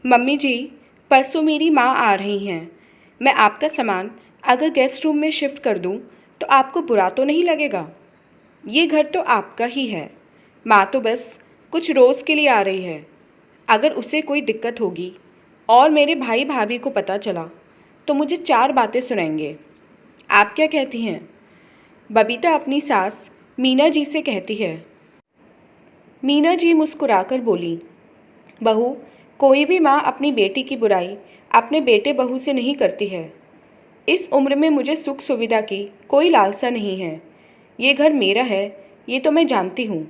Mummy जी, परसों मेरी माँ आ रही हैं। मैं आपका सामान अगर गेस्ट रूम में शिफ्ट कर दूँ तो आपको बुरा तो नहीं लगेगा? ये घर तो आपका ही है। माँ तो बस कुछ रोज़ के लिए आ रही है। अगर उसे कोई दिक्कत होगी और मेरे भाई भाभी को पता चला तो मुझे 4 बातें सुनाएंगे। आप क्या कहती हैं? बबीता अपनी सास मीना जी से कहती है। मीना जी मुस्कुराकर बोली, बहू, कोई भी माँ अपनी बेटी की बुराई अपने बेटे बहू से नहीं करती है। इस उम्र में मुझे सुख सुविधा की कोई लालसा नहीं है। ये घर मेरा है, ये तो मैं जानती हूँ।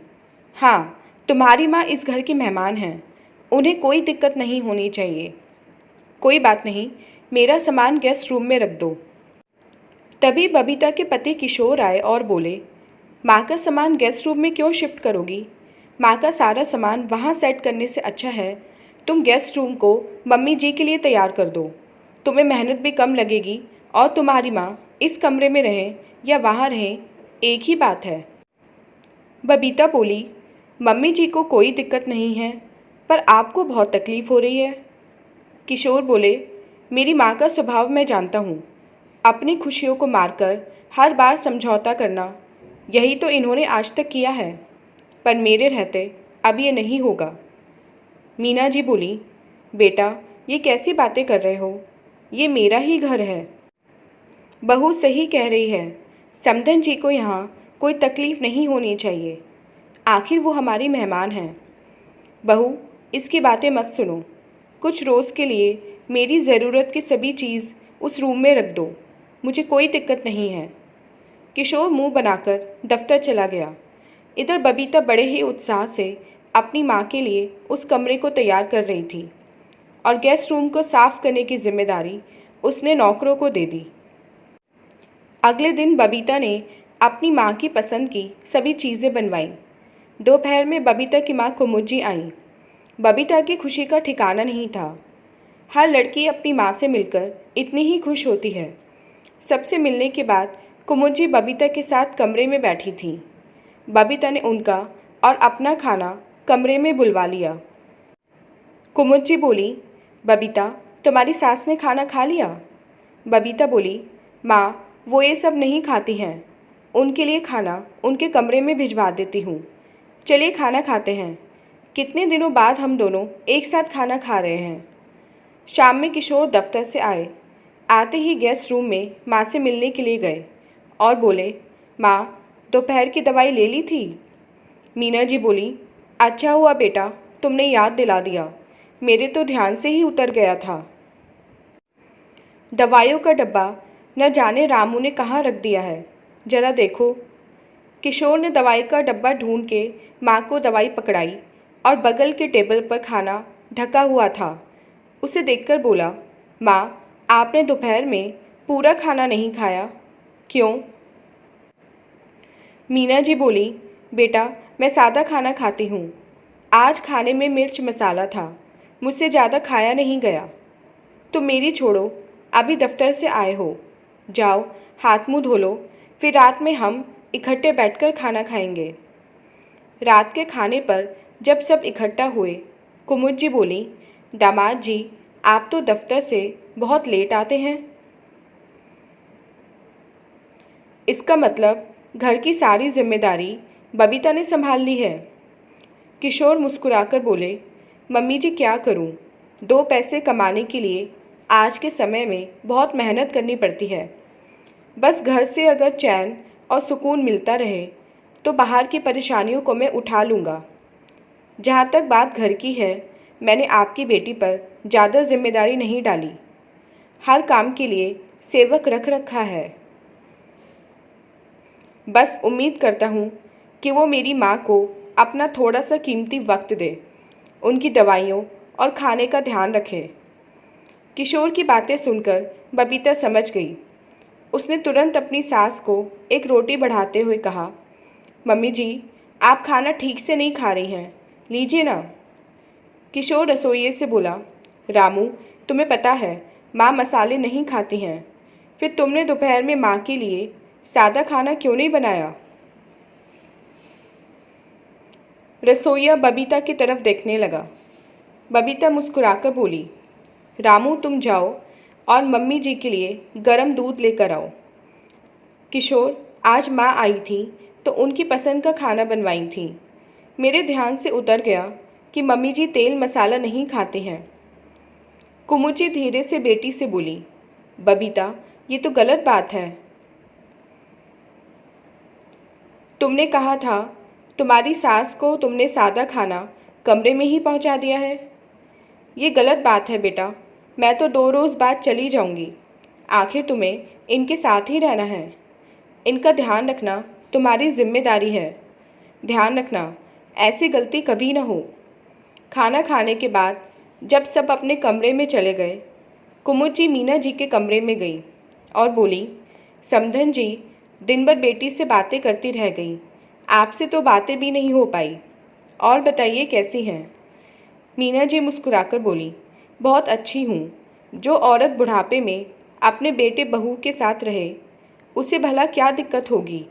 हाँ, तुम्हारी माँ इस घर की मेहमान हैं। उन्हें कोई दिक्कत नहीं होनी चाहिए। कोई बात नहीं, मेरा सामान गेस्ट रूम में रख दो। तभी बबीता के पति किशोर आए और बोले, माँ का सामान गेस्ट रूम में क्यों शिफ्ट करोगी? माँ का सारा सामान वहाँ सेट करने से अच्छा है तुम गेस्ट रूम को मम्मी जी के लिए तैयार कर दो। तुम्हें मेहनत भी कम लगेगी और तुम्हारी माँ इस कमरे में रहें या वहाँ रहें, एक ही बात है। बबीता बोली, मम्मी जी को कोई दिक्कत नहीं है, पर आपको बहुत तकलीफ़ हो रही है। किशोर बोले, मेरी माँ का स्वभाव मैं जानता हूँ। अपनी खुशियों को मारकर हर बार समझौता करना, यही तो इन्होंने आज तक किया है। पर मेरे रहते अब ये नहीं होगा। मीना जी बोली, बेटा, ये कैसी बातें कर रहे हो? ये मेरा ही घर है। बहू सही कह रही है। समधन जी को यहाँ कोई तकलीफ़ नहीं होनी चाहिए। आखिर वो हमारी मेहमान हैं। बहू, इसकी बातें मत सुनो। कुछ रोज़ के लिए मेरी ज़रूरत की सभी चीज़ उस रूम में रख दो। मुझे कोई दिक्कत नहीं है। किशोर मुंह बनाकर दफ्तर चला गया। इधर बबीता बड़े ही उत्साह से अपनी माँ के लिए उस कमरे को तैयार कर रही थी और गेस्ट रूम को साफ करने की जिम्मेदारी उसने नौकरों को दे दी। अगले दिन बबीता ने अपनी माँ की पसंद की सभी चीज़ें बनवाईं। दोपहर में बबीता की माँ कुमुज्जी आई। बबीता की खुशी का ठिकाना नहीं था। हर लड़की अपनी माँ से मिलकर इतनी ही खुश होती है। सबसे मिलने के बाद कुमुज्जी बबीता के साथ कमरे में बैठी थी। बबीता ने उनका और अपना खाना कमरे में बुलवा लिया। कुमुज्जी बोली, बबीता, तुम्हारी सास ने खाना खा लिया? बबीता बोली, माँ, वो ये सब नहीं खाती हैं। उनके लिए खाना उनके कमरे में भिजवा देती हूँ। चलिए खाना खाते हैं। कितने दिनों बाद हम दोनों एक साथ खाना खा रहे हैं। शाम में किशोर दफ्तर से आए। आते ही गेस्ट रूम में माँ से मिलने के लिए गए और बोले, माँ, दोपहर की दवाई ले ली थी? मीना जी बोली, अच्छा हुआ बेटा, तुमने याद दिला दिया। मेरे तो ध्यान से ही उतर गया था। दवाइयों का डब्बा न जाने रामू ने कहाँ रख दिया है, जरा देखो। किशोर ने दवाई का डब्बा ढूंढ के माँ को दवाई पकड़ाई और बगल के टेबल पर खाना ढका हुआ था। उसे देखकर बोला, माँ, आपने दोपहर में पूरा खाना नहीं खाया, क्यों? मीना जी बोली, बेटा, मैं सादा खाना खाती हूँ। आज खाने में मिर्च मसाला था, मुझसे ज़्यादा खाया नहीं गया। तुम मेरी छोड़ो, अभी दफ्तर से आए हो, जाओ हाथ मुँह धो लो, फिर रात में हम इकट्ठे बैठकर खाना खाएंगे। रात के खाने पर जब सब इकट्ठा हुए, कुमुज्जी बोली, दामाद जी, आप तो दफ्तर से बहुत लेट आते हैं। इसका मतलब घर की सारी जिम्मेदारी बबीता ने संभाल ली है। किशोर मुस्कुराकर बोले, मम्मी जी, क्या करूं? 2 पैसे कमाने के लिए आज के समय में बहुत मेहनत करनी पड़ती है। बस घर से अगर चैन और सुकून मिलता रहे तो बाहर की परेशानियों को मैं उठा लूँगा। जहाँ तक बात घर की है, मैंने आपकी बेटी पर ज़्यादा जिम्मेदारी नहीं डाली। हर काम के लिए सेवक रख रखा है। बस उम्मीद करता हूँ कि वो मेरी माँ को अपना थोड़ा सा कीमती वक्त दे, उनकी दवाइयों और खाने का ध्यान रखे। किशोर की बातें सुनकर बबीता समझ गई। उसने तुरंत अपनी सास को एक रोटी बढ़ाते हुए कहा, मम्मी जी, आप खाना ठीक से नहीं खा रही हैं, लीजिए ना। किशोर रसोइये से बोला, रामू, तुम्हें पता है माँ मसाले नहीं खाती हैं, फिर तुमने दोपहर में माँ के लिए सादा खाना क्यों नहीं बनाया? रसोइया बबीता की तरफ देखने लगा। बबीता मुस्कुराकर बोली, रामू तुम जाओ और मम्मी जी के लिए गरम दूध लेकर आओ। किशोर, आज माँ आई थी तो उनकी पसंद का खाना बनवाई थी। मेरे ध्यान से उतर गया कि मम्मी जी तेल मसाला नहीं खाते हैं। कुमुची धीरे से बेटी से बोली, बबीता ये तो गलत बात है। तुमने कहा था तुम्हारी सास को तुमने सादा खाना कमरे में ही पहुंचा दिया है। ये गलत बात है बेटा, मैं तो 2 रोज़ बाद चली जाऊंगी। आखिर तुम्हें इनके साथ ही रहना है। इनका ध्यान रखना तुम्हारी जिम्मेदारी है। ध्यान रखना ऐसी गलती कभी ना हो। खाना खाने के बाद जब सब अपने कमरे में चले गए, कुमुद मीना जी के कमरे में गई और बोली, समधन जी दिन भर बेटी से बातें करती रह गई, आपसे तो बातें भी नहीं हो पाई। और बताइए कैसी हैं? मीना जी मुस्कुराकर बोली, बहुत अच्छी हूँ। जो औरत बुढ़ापे में अपने बेटे बहू के साथ रहे उसे भला क्या दिक्कत होगी।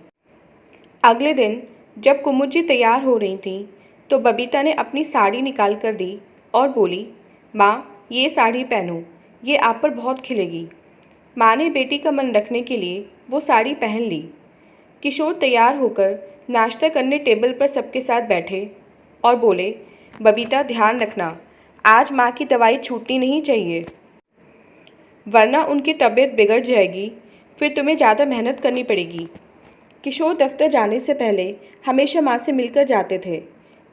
अगले दिन जब कुमुद जी तैयार हो रही थीं तो बबीता ने अपनी साड़ी निकाल कर दी और बोली, माँ ये साड़ी पहनो, ये आप पर बहुत खिलेगी। माँ ने बेटी का मन रखने के लिए वो साड़ी पहन ली। किशोर तैयार होकर नाश्ता करने टेबल पर सबके साथ बैठे और बोले, बबीता ध्यान रखना, आज माँ की दवाई छूटनी नहीं चाहिए, वरना उनकी तबीयत बिगड़ जाएगी, फिर तुम्हें ज़्यादा मेहनत करनी पड़ेगी। किशोर दफ्तर जाने से पहले हमेशा माँ से मिलकर जाते थे।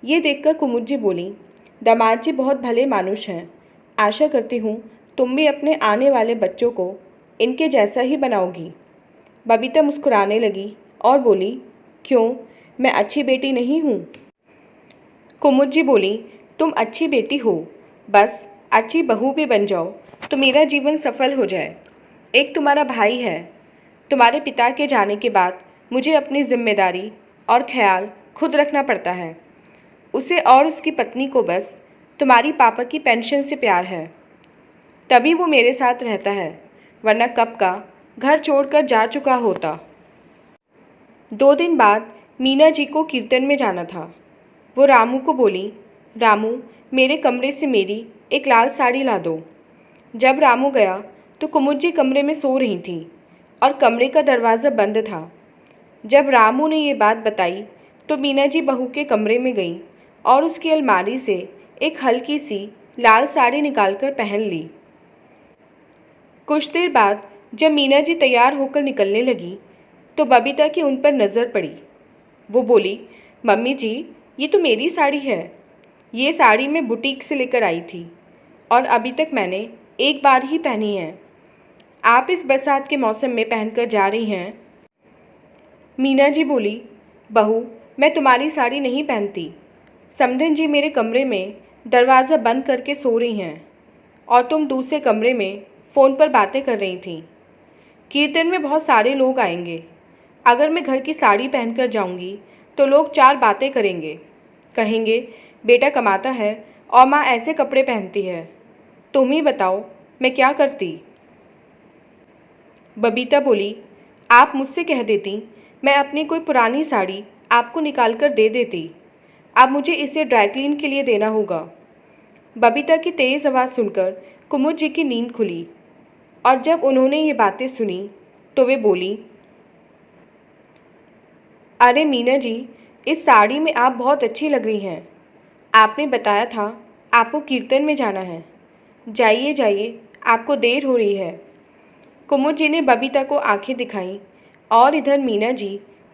ये देखकर कुमुद जी बोली, दामाद जी बहुत भले मानुष हैं। आशा करती हूँ तुम भी अपने आने वाले बच्चों को इनके जैसा ही बनाओगी। बबीता मुस्कुराने लगी और बोली, क्यों, मैं अच्छी बेटी नहीं हूँ? कुमुद जी बोली, तुम अच्छी बेटी हो, बस अच्छी बहू भी बन जाओ तो मेरा जीवन सफल हो जाए। एक तुम्हारा भाई है। तुम्हारे पिता के जाने के बाद मुझे अपनी जिम्मेदारी और ख्याल खुद रखना पड़ता है। उसे और उसकी पत्नी को बस तुम्हारी पापा की पेंशन से प्यार है, तभी वो मेरे साथ रहता है, वरना कब का घर छोड़कर जा चुका होता। 2 दिन बाद मीना जी को कीर्तन में जाना था। वो रामू को बोली, रामू मेरे कमरे से मेरी एक लाल साड़ी ला दो। जब रामू गया तो कुमुद जी कमरे में सो रही थी और कमरे का दरवाज़ा बंद था। जब रामू ने ये बात बताई तो मीना जी बहू के कमरे में गई और उसकी अलमारी से एक हल्की सी लाल साड़ी निकालकर पहन ली। कुछ देर बाद जब मीना जी तैयार होकर निकलने लगी तो बबीता की उन पर नज़र पड़ी। वो बोली, मम्मी जी ये तो मेरी साड़ी है। ये साड़ी मैं बुटीक से लेकर आई थी और अभी तक मैंने एक बार ही पहनी है। आप इस बरसात के मौसम में पहनकर जा रही हैं। मीना जी बोली, बहू मैं तुम्हारी साड़ी नहीं पहनती। समधन जी मेरे कमरे में दरवाज़ा बंद करके सो रही हैं और तुम दूसरे कमरे में फ़ोन पर बातें कर रही थी। कीर्तन में बहुत सारे लोग आएंगे। अगर मैं घर की साड़ी पहनकर जाऊंगी तो लोग 4 बातें करेंगे। कहेंगे बेटा कमाता है और माँ ऐसे कपड़े पहनती है। तुम ही बताओ मैं क्या करती। बबीता बोली, आप मुझसे कह देती, मैं अपनी कोई पुरानी साड़ी आपको निकाल कर दे देती। अब मुझे इसे ड्राई क्लीन के लिए देना होगा। बबीता की तेज़ आवाज़ सुनकर कुमुद जी की नींद खुली और जब उन्होंने ये बातें सुनी तो वे बोली, अरे मीना जी इस साड़ी में आप बहुत अच्छी लग रही हैं। आपने बताया था आपको कीर्तन में जाना है। जाइए जाइए, आपको देर हो रही है। कुमुद जी ने बबीता को आंखें दिखाईं और इधर मीना जी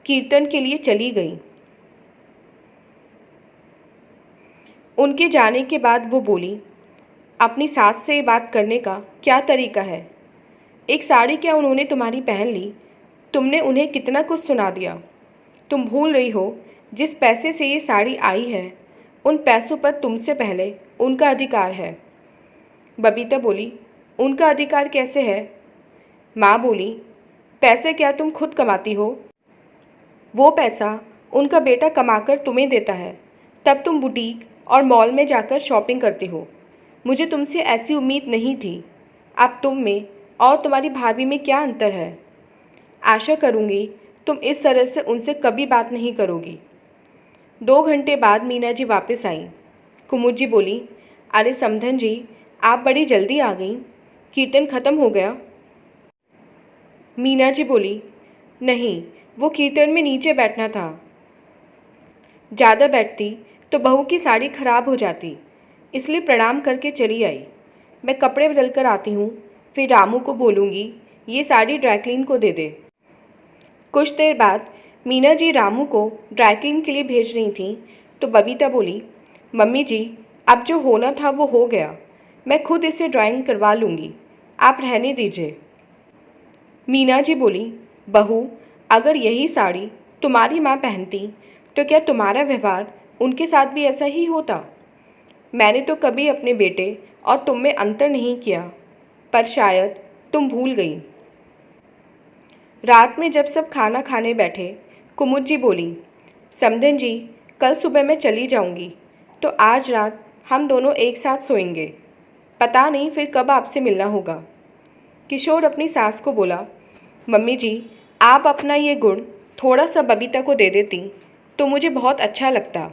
कीर्तन के लिए चली गईं। उनके जाने के बाद वो बोली, अपनी सास से बात करने का क्या तरीका है? एक साड़ी क्या उन्होंने तुम्हारी पहन ली, तुमने उन्हें कितना कुछ सुना दिया। तुम भूल रही हो जिस पैसे से ये साड़ी आई है उन पैसों पर तुमसे पहले उनका अधिकार है। बबीता बोली, उनका अधिकार कैसे है? माँ बोली, पैसे क्या तुम खुद कमाती हो? वो पैसा उनका बेटा कमाकर तुम्हें देता है, तब तुम बुटीक और मॉल में जाकर शॉपिंग करते हो। मुझे तुमसे ऐसी उम्मीद नहीं थी। अब तुम में और तुम्हारी भाभी में क्या अंतर है? आशा करूँगी तुम इस तरह से उनसे कभी बात नहीं करोगी। 2 घंटे बाद मीना जी वापस आईं। कुमुद जी बोली, अरे समधन जी, आप बड़ी जल्दी आ गई। कीर्तन खत्म हो गया? मीना जी बोली, नहीं, वो कीर्तन में नीचे बैठना था। ज़्यादा बैठती तो बहू की साड़ी खराब हो जाती, इसलिए प्रणाम करके चली आई। मैं कपड़े बदल कर आती हूँ, फिर रामू को बोलूँगी ये साड़ी ड्राईक्लीन को दे दे। कुछ देर बाद मीना जी रामू को ड्राईक्लीन के लिए भेज रही थीं तो बबीता बोली, मम्मी जी, अब जो होना था वो हो गया। मैं खुद इसे ड्राइंग करवा लूँगी, आप रहने दीजिए। मीना जी बोली, बहू, अगर यही साड़ी तुम्हारी माँ पहनती तो क्या तुम्हारा व्यवहार उनके साथ भी ऐसा ही होता? मैंने तो कभी अपने बेटे और तुम में अंतर नहीं किया, पर शायद तुम भूल गई। रात में जब सब खाना खाने बैठे, कुमुद जी बोली, समधन जी, कल सुबह मैं चली जाऊंगी, तो आज रात हम दोनों एक साथ सोएंगे। पता नहीं फिर कब आपसे मिलना होगा। किशोर अपनी सास को बोला, मम्मी जी, आप अपना ये गुण थोड़ा सा बबीता को दे देती तो मुझे बहुत अच्छा लगता।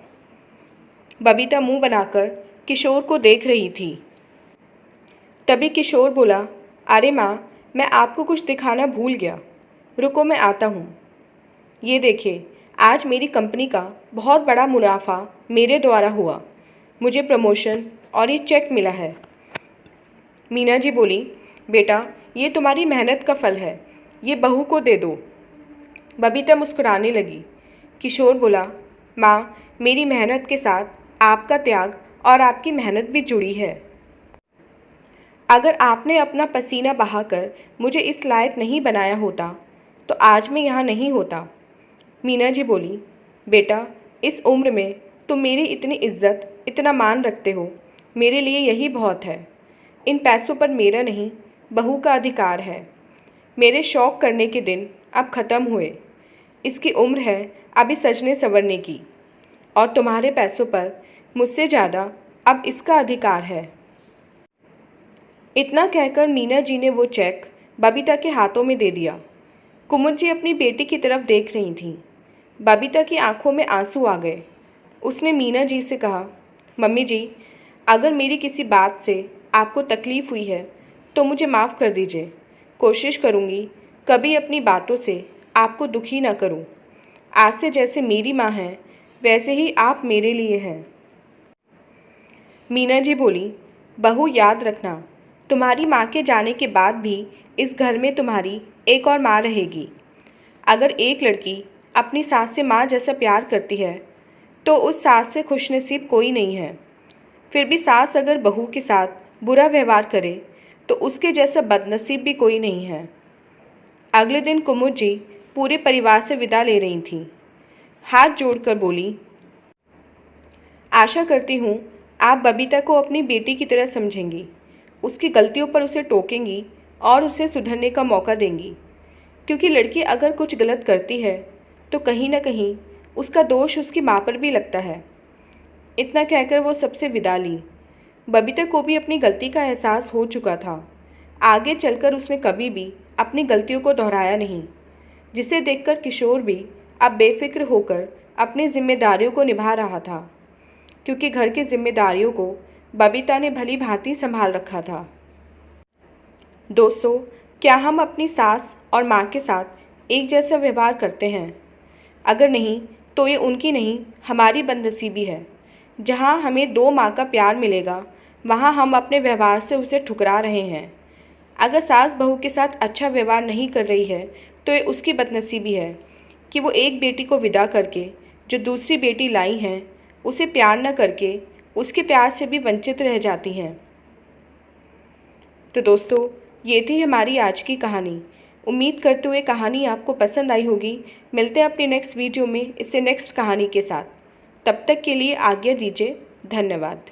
बबीता मुंह बनाकर किशोर को देख रही थी। तभी किशोर बोला, अरे माँ, मैं आपको कुछ दिखाना भूल गया, रुको मैं आता हूँ। ये देखिए, आज मेरी कंपनी का बहुत बड़ा मुनाफा मेरे द्वारा हुआ, मुझे प्रमोशन और ये चेक मिला है। मीना जी बोली, बेटा, ये तुम्हारी मेहनत का फल है, ये बहू को दे दो। बबीता मुस्कुराने लगी। किशोर बोला, माँ, मेरी मेहनत के साथ आपका त्याग और आपकी मेहनत भी जुड़ी है। अगर आपने अपना पसीना बहाकर मुझे इस लायक नहीं बनाया होता तो आज मैं यहाँ नहीं होता। मीना जी बोली, बेटा, इस उम्र में तुम मेरी इतनी इज्जत, इतना मान रखते हो, मेरे लिए यही बहुत है। इन पैसों पर मेरा नहीं, बहू का अधिकार है। मेरे शौक़ करने के दिन अब ख़त्म हुए। इसकी उम्र है अभी सजने संवरने की, और तुम्हारे पैसों पर मुझसे ज़्यादा अब इसका अधिकार है। इतना कहकर मीना जी ने वो चेक बबीता के हाथों में दे दिया। कुमुद जी अपनी बेटी की तरफ देख रही थीं। बबीता की आंखों में आंसू आ गए। उसने मीना जी से कहा, मम्मी जी, अगर मेरी किसी बात से आपको तकलीफ़ हुई है तो मुझे माफ़ कर दीजिए। कोशिश करूँगी कभी अपनी बातों से आपको दुखी ना करूँ। आज से जैसे मेरी माँ हैं वैसे ही आप मेरे लिए हैं। मीना जी बोली, बहू, याद रखना, तुम्हारी माँ के जाने के बाद भी इस घर में तुम्हारी एक और माँ रहेगी। अगर एक लड़की अपनी सास से माँ जैसा प्यार करती है तो उस सास से खुशनसीब कोई नहीं है। फिर भी सास अगर बहू के साथ बुरा व्यवहार करे तो उसके जैसा बदनसीब भी कोई नहीं है। अगले दिन कुमुद जी पूरे परिवार से विदा ले रही थीं। हाथ जोड़कर बोली, आशा करती हूँ आप बबीता को अपनी बेटी की तरह समझेंगी, उसकी गलतियों पर उसे टोकेंगी और उसे सुधरने का मौका देंगी, क्योंकि लड़की अगर कुछ गलत करती है तो कहीं ना कहीं उसका दोष उसकी माँ पर भी लगता है। इतना कहकर वो सबसे विदा ली। बबीता को भी अपनी गलती का एहसास हो चुका था। आगे चलकर उसने कभी भी अपनी गलतियों को दोहराया नहीं, जिसे देखकर किशोर भी अब बेफिक्र होकर अपनी जिम्मेदारियों को निभा रहा था, क्योंकि घर की जिम्मेदारियों को बबीता ने भली भांति संभाल रखा था। दोस्तों, क्या हम अपनी सास और माँ के साथ एक जैसा व्यवहार करते हैं? अगर नहीं तो ये उनकी नहीं, हमारी बदनसीबी है। जहाँ हमें दो माँ का प्यार मिलेगा वहाँ हम अपने व्यवहार से उसे ठुकरा रहे हैं। अगर सास बहू के साथ अच्छा व्यवहार नहीं कर रही है तो ये उसकी बदनसीबी है कि वो एक बेटी को विदा करके जो दूसरी बेटी लाई हैं उसे प्यार न करके उसके प्यार से भी वंचित रह जाती हैं। तो दोस्तों, ये थी हमारी आज की कहानी। उम्मीद करते हुए कहानी आपको पसंद आई होगी। मिलते हैं अपनी नेक्स्ट वीडियो में इससे नेक्स्ट कहानी के साथ। तब तक के लिए आज्ञा दीजिए। धन्यवाद।